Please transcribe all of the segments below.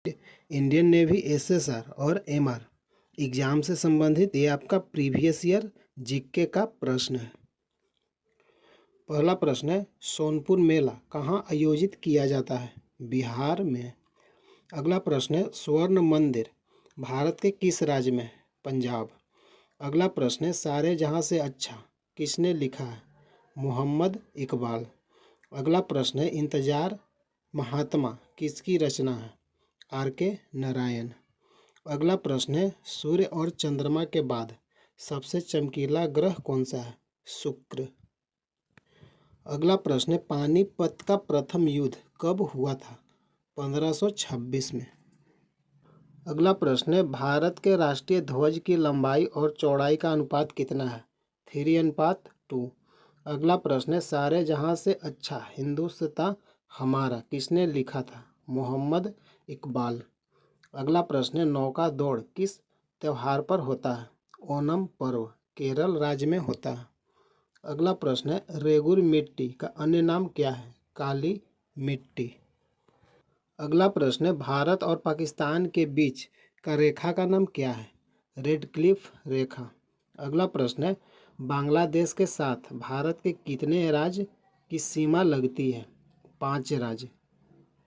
Indian navy, SSR और MR exam से संबंधित ये आपका प्रीवियस ईयर जीके का प्रश्न है। पहला प्रश्न है, सोनपुर मेला कहाँ आयोजित किया जाता है? बिहार में। अगला प्रश्न है, स्वर्ण मंदिर भारत के किस राज्य में है? पंजाब। अगला प्रश्न है, सारे जहां से अच्छा किसने लिखा है? मोहम्मद इकबाल। अगला प्रश्न है, इंतजार महात्मा किसकी रचना है? आर.के. नारायण। अगला प्रश्न है, सूर्य और चंद्रमा के बाद सबसे चमकीला ग्रह कौन सा है? शुक्र। अगला प्रश्न है, पानीपत का प्रथम युद्ध कब हुआ था? 1526 में। अगला प्रश्न है, भारत के राष्ट्रीय ध्वज की लंबाई और चौड़ाई का अनुपात कितना है? 3:2। अगला प्रश्न है, सारे जहां से अच्छा हिंदुस्तान हमारा किसने लिखा था? मोहम्मद इकबाल। अगला प्रश्न है, नौका दौड़ किस त्योहार पर होता है? ओणम पर्व केरल राज्य में होता है। अगला प्रश्न है, रेगुर मिट्टी का अन्य नाम क्या है? काली मिट्टी। अगला प्रश्न है, भारत और पाकिस्तान के बीच का रेखा का नाम क्या है? रेड क्लिफ रेखा। अगला प्रश्न है, बांग्लादेश के साथ भारत के कितने राज्य की सीमा लगती है? 5 राज्य।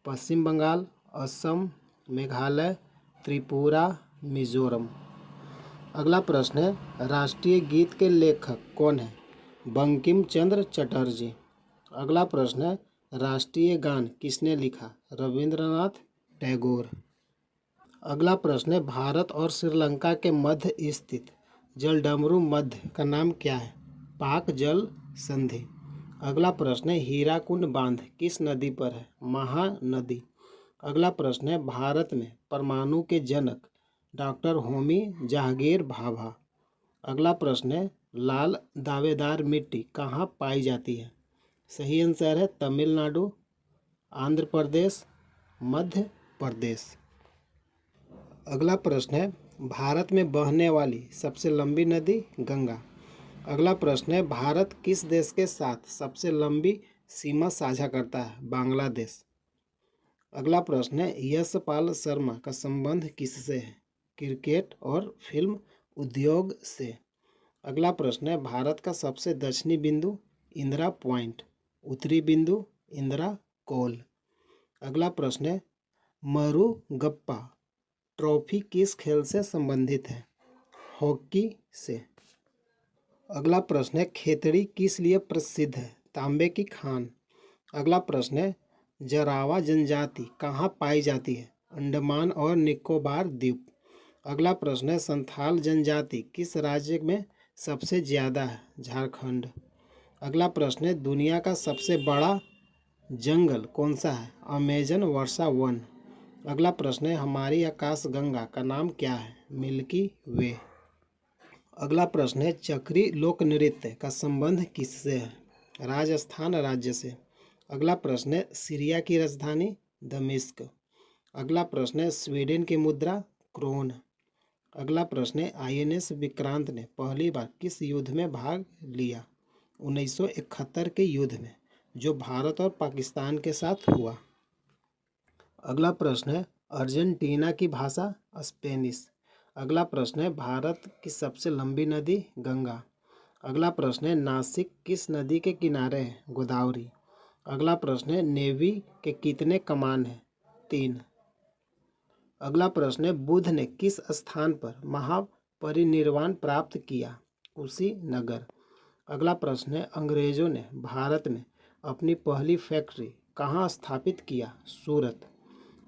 पश्चिम बंगाल, असम, मेघालय, त्रिपुरा, मिजोरम। अगला प्रश्न है, राष्ट्रीय गीत के लेखक कौन है? बंकिम चंद्र चटर्जी। अगला प्रश्न है, राष्ट्रीय गान किसने लिखा? रविंद्रनाथ टैगोर। अगला प्रश्न है, भारत और श्रीलंका के मध्य स्थित जलडमरू मध्य का नाम क्या है? पाक जल संधि। अगला प्रश्न है, हीराकुंड बांध किस नदी पर है? महानदी। अगला प्रश्न है, भारत में परमाणु के जनक डॉक्टर होमी जहांगीर भाभा। अगला प्रश्न है, लाल दावेदार मिट्टी कहाँ पाई जाती है? सही आंसर है तमिलनाडु, आंध्र प्रदेश, मध्य प्रदेश। अगला प्रश्न है, भारत में बहने वाली सबसे लंबी नदी? गंगा। अगला प्रश्न है, भारत किस देश के साथ सबसे लंबी सीमा साझा करता है? बांग्लादेश। अगला प्रश्न है, यशपाल शर्मा का संबंध किससे है? क्रिकेट और फिल्म उद्योग से। अगला प्रश्न है, भारत का सबसे दक्षिणी बिंदु? इंदिरा पॉइंट। उत्तरी बिंदु? इंदिरा कोल। अगला प्रश्न है, मरुगप्पा ट्रॉफी किस खेल से संबंधित है? हॉकी से। अगला प्रश्न है, खेतड़ी किस लिए प्रसिद्ध है? तांबे की खान। अगला प्रश्न है, जरावा जनजाति कहाँ पाई जाती है? अंडमान और निकोबार द्वीप। अगला प्रश्न है, संथाल जनजाति किस राज्य में सबसे ज़्यादा है? झारखंड। अगला प्रश्न है, दुनिया का सबसे बड़ा जंगल कौन सा है? अमेजन वर्षा वन। अगला प्रश्न है, हमारी आकाशगंगा का नाम क्या है? मिल्की वे। अगला प्रश्न है, चक्री लोक नृत्य का संबंध किससे है? राजस्थान राज्य से। अगला प्रश्न है, सीरिया की राजधानी? दमिश्क। अगला प्रश्न है, स्वीडन की मुद्रा? क्रोन। अगला प्रश्न है, आईएनएस विक्रांत ने पहली बार किस युद्ध में भाग लिया? 1971 के युद्ध में, जो भारत और पाकिस्तान के साथ हुआ। अगला प्रश्न है, अर्जेंटीना की भाषा? स्पेनिश। अगला प्रश्न है, भारत की सबसे लंबी नदी? गंगा। अगला प्रश्न है, नासिक किस नदी के किनारे है? गोदावरी। अगला प्रश्न है, नेवी के कितने कमान हैं? 3। अगला प्रश्न है, बुद्ध ने किस स्थान पर महापरिनिर्वाण प्राप्त किया? कुशीनगर। अगला प्रश्न है, अंग्रेजों ने भारत में अपनी पहली फैक्ट्री कहाँ स्थापित किया? सूरत।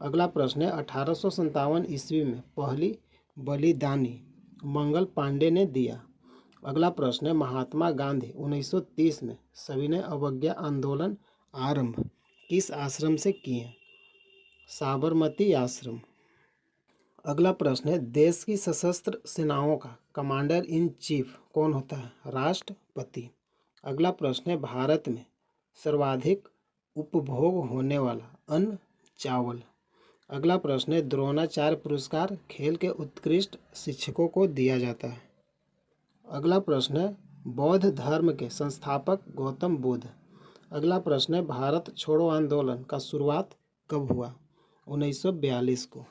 अगला प्रश्न है, 1857 ईस्वी में पहली बलिदानी मंगल पांडे ने दिया। अगला प्रश्न है, महात्मा गांधी 1930 में सविनय अवज्ञा आंदोलन आरंभ किस आश्रम से किए? साबरमती आश्रम। अगला प्रश्न है, देश की सशस्त्र सेनाओं का कमांडर इन चीफ कौन होता है? राष्ट्रपति। अगला प्रश्न है, भारत में सर्वाधिक उपभोग होने वाला अन्न? चावल। अगला प्रश्न है, द्रोणाचार्य पुरस्कार खेल के उत्कृष्ट शिक्षकों को दिया जाता है। अगला प्रश्न है, बौद्ध धर्म के संस्थापक? गौतम बुद्ध। अगला प्रश्न है, भारत छोड़ो आंदोलन का शुरुआत कब हुआ? 1942 को।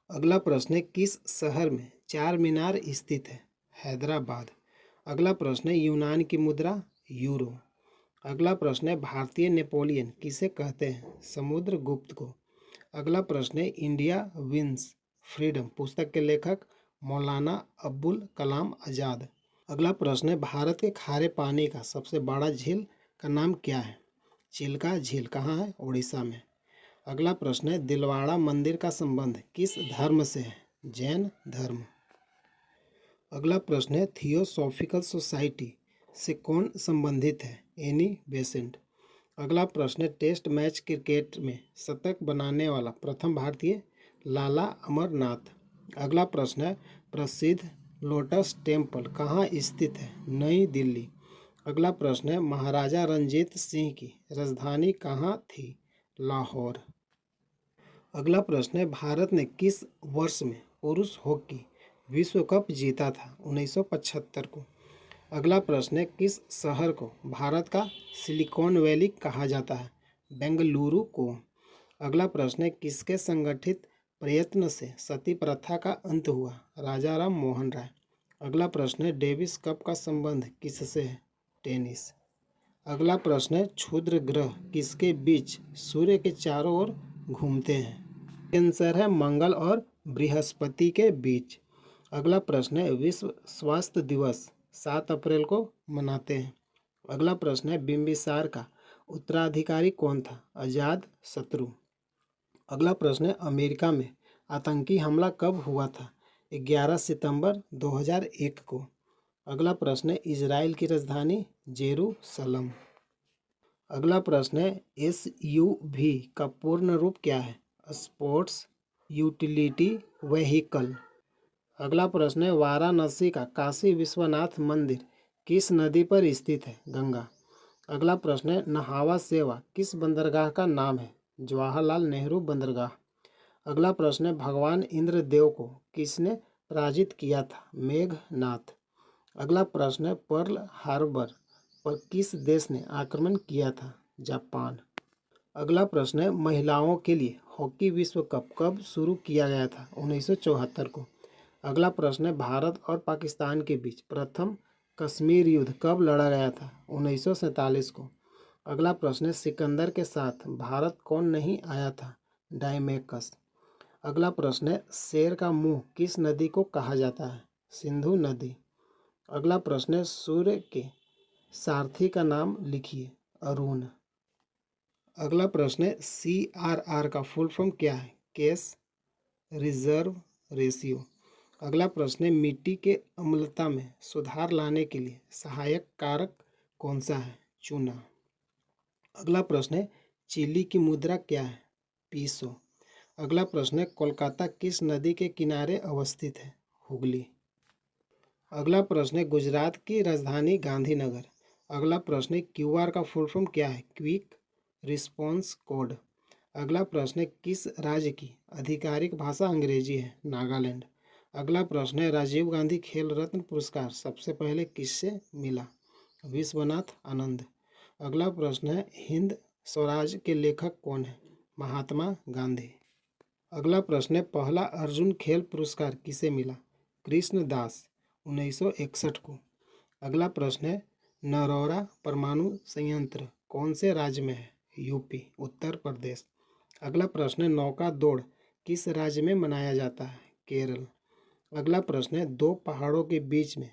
अगला प्रश्न है, किस शहर में चार मीनार स्थित है? हैदराबाद। अगला प्रश्न है, यूनान की मुद्रा यूरो। अगला प्रश्न है, भारतीय नेपोलियन किसे कहते हैं? समुद्रगुप्त को। अगला प्रश्न है, इंडिया विंस फ्रीडम पुस्तक के लेखक मौलाना अब्बुल कलाम आज़ाद। अगला प्रश्न है, भारत के खारे पानी का सबसे बड़ा झील का नाम क्या है? चिल्का झील। कहाँ है? उड़ीसा में। अगला प्रश्न है, दिलवाड़ा मंदिर का संबंध किस धर्म से है? जैन धर्म। अगला प्रश्न है, थियोसॉफिकल सोसाइटी से कौन संबंधित है? Annie Besant. अगला प्रश्न है, टेस्ट मैच क्रिकेट में शतक बनाने वाला प्रथम भारतीय? लाला अमरनाथ। अगला प्रश्न है, प्रसिद्ध लोटस टेम्पल कहाँ स्थित है? नई दिल्ली। अगला प्रश्न है, महाराजा रंजीत सिंह की राजधानी कहाँ थी? लाहौर। अगला प्रश्न है, भारत ने किस वर्ष में पुरुष हॉकी विश्व कप जीता था? 1975 को। अगला प्रश्न है, किस शहर को भारत का सिलिकॉन वैली कहा जाता है? बेंगलुरु को। अगला प्रश्न है, किसके संगठित प्रयत्न से सती प्रथा का अंत हुआ? राजा राम मोहन राय। अगला प्रश्न है, डेविस कप का संबंध किससे है? टेनिस। अगला प्रश्न है, क्षुद्र ग्रह किसके बीच सूर्य के चारों ओर घूमते हैं? आंसर है मंगल और बृहस्पति के बीच। अगला प्रश्न है, विश्व स्वास्थ्य दिवस 7 अप्रैल को मनाते हैं। अगला प्रश्न है, बिंबिसार का उत्तराधिकारी कौन था? अजात शत्रु। अगला प्रश्न है, अमेरिका में आतंकी हमला कब हुआ था? 11 सितंबर 2001 को। अगला प्रश्न है, इजराइल की राजधानी जेरूसलम। अगला प्रश्न है, SUV का पूर्ण रूप क्या है? Sports utility vehicle. अगला प्रश्न है, वाराणसी का काशी विश्वनाथ मंदिर किस नदी पर स्थित है? गंगा। अगला प्रश्न है, नहावा सेवा किस बंदरगाह का नाम है? जवाहरलाल नेहरू बंदरगाह। अगला प्रश्न है, भगवान इंद्रदेव को किसने पराजित किया था? मेघनाथ। अगला प्रश्न है, पर्ल हार्बर पर किस देश ने आक्रमण किया था? जापान। अगला प्रश्न है, महिलाओं के लिए हॉकी विश्व कप कब शुरू किया गया था? 1974 को। अगला प्रश्न है, भारत और पाकिस्तान के बीच प्रथम कश्मीर युद्ध कब लड़ा गया था? 1947 को। अगला प्रश्न है, सिकंदर के साथ भारत कौन नहीं आया था? डायमेकस। अगला प्रश्न है, शेर का मुंह किस नदी को कहा जाता है? सिंधु नदी। अगला प्रश्न है, सूर्य के सारथी का नाम लिखिए। अरुण। अगला प्रश्न है, CRR का फुल फॉर्म क्या है? Cash reserve ratio. अगला प्रश्न है, मिट्टी के अम्लता में सुधार लाने के लिए सहायक कारक कौन सा है? चूना। अगला प्रश्न है, चिली की मुद्रा क्या है? पीसो। अगला प्रश्न है, कोलकाता किस नदी के किनारे अवस्थित है? हुगली। अगला प्रश्न है, गुजरात की राजधानी गांधीनगर। अगला प्रश्न है, QR का फुल फॉर्म क्या है? Quick response code. अगला प्रश्न है, किस राज्य की आधिकारिक भाषा अंग्रेजी है? नागालैंड। अगला प्रश्न है, राजीव गांधी खेल रत्न पुरस्कार सबसे पहले किससे मिला? विश्वनाथ आनंद। अगला प्रश्न है, हिंद स्वराज के लेखक कौन है? महात्मा गांधी। अगला प्रश्न है, पहला अर्जुन खेल पुरस्कार किसे मिला? कृष्ण दास 1961 को। अगला प्रश्न है, नरौरा परमाणु संयंत्र कौन से राज्य में है? UP उत्तर प्रदेश। अगला प्रश्न है, नौका दौड़ किस राज्य में मनाया जाता है? केरल। अगला प्रश्न है, दो पहाड़ों के बीच में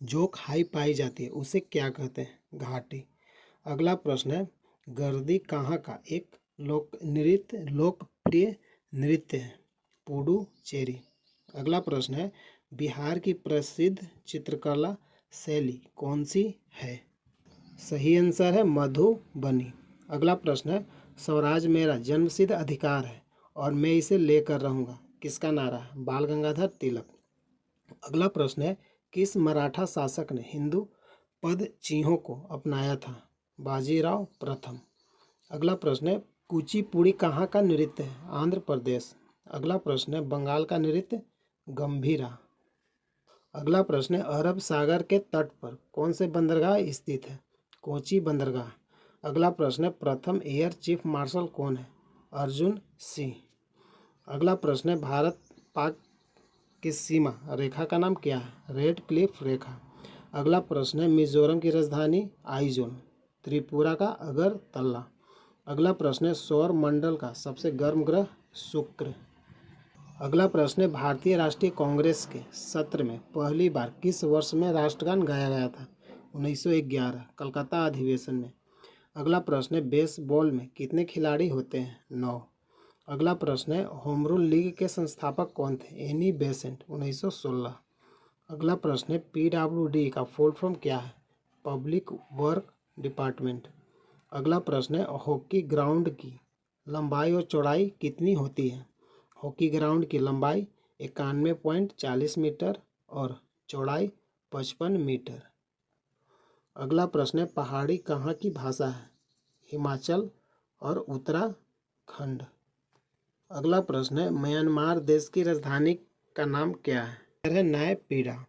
जो खाई पाई जाती है उसे क्या कहते हैं? घाटी। अगला प्रश्न है, गर्दी कहाँ का एक लोकप्रिय नृत्य है? पुडुचेरी। अगला प्रश्न है, बिहार की प्रसिद्ध चित्रकला शैली कौन सी है? सही आंसर है मधुबनी। अगला प्रश्न है, स्वराज मेरा जन्मसिद्ध अधिकार है और मैं इसे लेकर रहूँगा किसका नारा है? बाल गंगाधर तिलक। अगला प्रश्न है, किस मराठा शासक ने हिंदू पद चिन्हों को अपनाया था? बाजीराव प्रथम। अगला प्रश्न है, कुचिपुड़ी कहाँ का नृत्य है? आंध्र प्रदेश। अगला प्रश्न है, बंगाल का नृत्य गंभीरा। अगला प्रश्न है, अरब सागर के तट पर कौन से बंदरगाह स्थित है? कोची बंदरगाह। अगला प्रश्न है, प्रथम एयर चीफ मार्शल कौन है? अर्जुन सिंह। अगला प्रश्न है भारत पाक की सीमा रेखा का नाम क्या है? रेड क्लिफ रेखा। अगला प्रश्न है मिजोरम की राजधानी आइजोल। त्रिपुरा का अगरतला। अगला प्रश्न है सौर मंडल का सबसे गर्म ग्रह शुक्र। अगला प्रश्न है भारतीय राष्ट्रीय कांग्रेस के सत्र में पहली बार किस वर्ष में राष्ट्रगान गाया गया था? 1911 कलकत्ता अधिवेशन में। अगला प्रश्न है बेसबॉल में कितने खिलाड़ी होते हैं? 9। अगला प्रश्न है होम रूल लीग के संस्थापक कौन थे? Annie Besant 1916। अगला प्रश्न है PWD का फुल फॉर्म क्या है? Public work department. अगला प्रश्न है हॉकी ग्राउंड की लंबाई और चौड़ाई कितनी होती है? हॉकी ग्राउंड की लंबाई 91.40 मीटर और चौड़ाई 55 मीटर। अगला प्रश्न है पहाड़ी कहाँ की भाषा है? हिमाचल और उत्तराखंड। अगला प्रश्न है म्यांमार देश की राजधानी का नाम क्या है? है नायपीडा।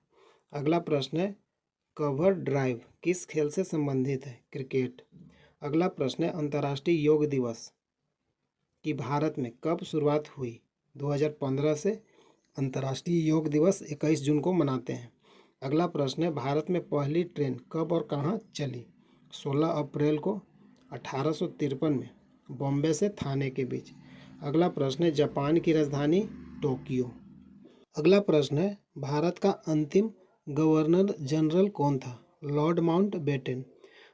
अगला प्रश्न है कवर ड्राइव किस खेल से संबंधित है? क्रिकेट। अगला प्रश्न है अंतर्राष्ट्रीय योग दिवस की भारत में कब शुरुआत हुई? 2015 से अंतर्राष्ट्रीय योग दिवस 21 जून को मनाते हैं। अगला प्रश्न है भारत में पहली ट्रेन कब और कहाँ चली? 16 अप्रैल को 1853 में बॉम्बे से थाने के बीच। अगला प्रश्न है जापान की राजधानी टोक्यो। अगला प्रश्न है भारत का अंतिम गवर्नर जनरल कौन था? Lord Mountbatten.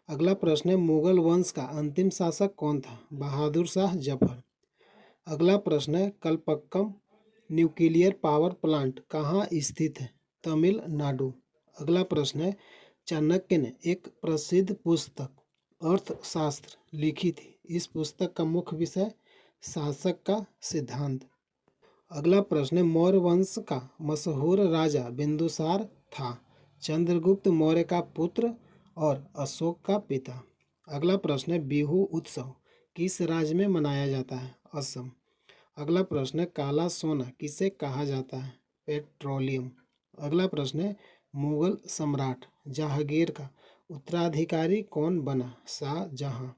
अगला प्रश्न है मुगल वंश का अंतिम शासक कौन था? बहादुर शाह जफर। अगला प्रश्न है कलपक्कम न्यूक्लियर पावर प्लांट कहाँ स्थित है? तमिलनाडु। अगला प्रश्न है चाणक्य ने एक प्रसिद्ध पुस्तक अर्थशास्त्र लिखी थी। इस पुस्तक का मुख्य विषय शासक का सिद्धांत। अगला प्रश्न है मौर्य वंश का मशहूर राजा बिंदुसार था। चंद्रगुप्त मौर्य का पुत्र और अशोक का पिता। अगला प्रश्न है बिहू उत्सव किस राज्य में मनाया जाता है? असम। अगला प्रश्न है काला सोना किसे कहा जाता है? पेट्रोलियम। अगला प्रश्न है मुगल सम्राट जहांगीर का उत्तराधिकारी कौन बना? शाहजहां।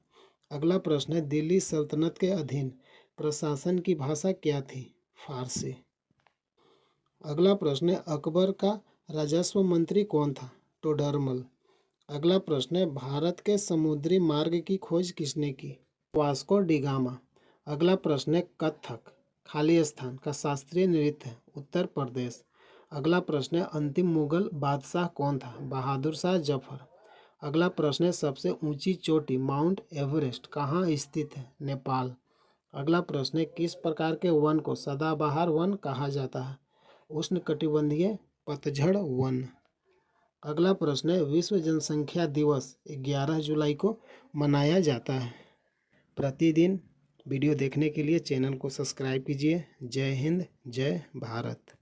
अगला प्रश्न है दिल्ली सल्तनत के अधीन प्रशासन की भाषा क्या थी? फारसी। अगला प्रश्न है अकबर का राजस्व मंत्री कौन था? टोडरमल। अगला प्रश्न है भारत के समुद्री मार्ग की खोज किसने की? Vasco D gamma. अगला प्रश्न है कथक खालिस्तान का शास्त्रीय नृत्य है। उत्तर प्रदेश। अगला प्रश्न है अंतिम मुगल बादशाह कौन था? बहादुर शाह जफर। अगला प्रश्न है सबसे ऊंची चोटी माउंट एवरेस्ट कहाँ स्थित है? नेपाल। अगला प्रश्न है किस प्रकार के वन को सदाबहार वन कहा जाता है? उष्णकटिबंधीय पतझड़ वन। अगला प्रश्न है विश्व जनसंख्या दिवस 11 जुलाई को मनाया जाता है। प्रतिदिन वीडियो देखने के लिए चैनल को सब्सक्राइब कीजिए। जय हिंद, जय भारत।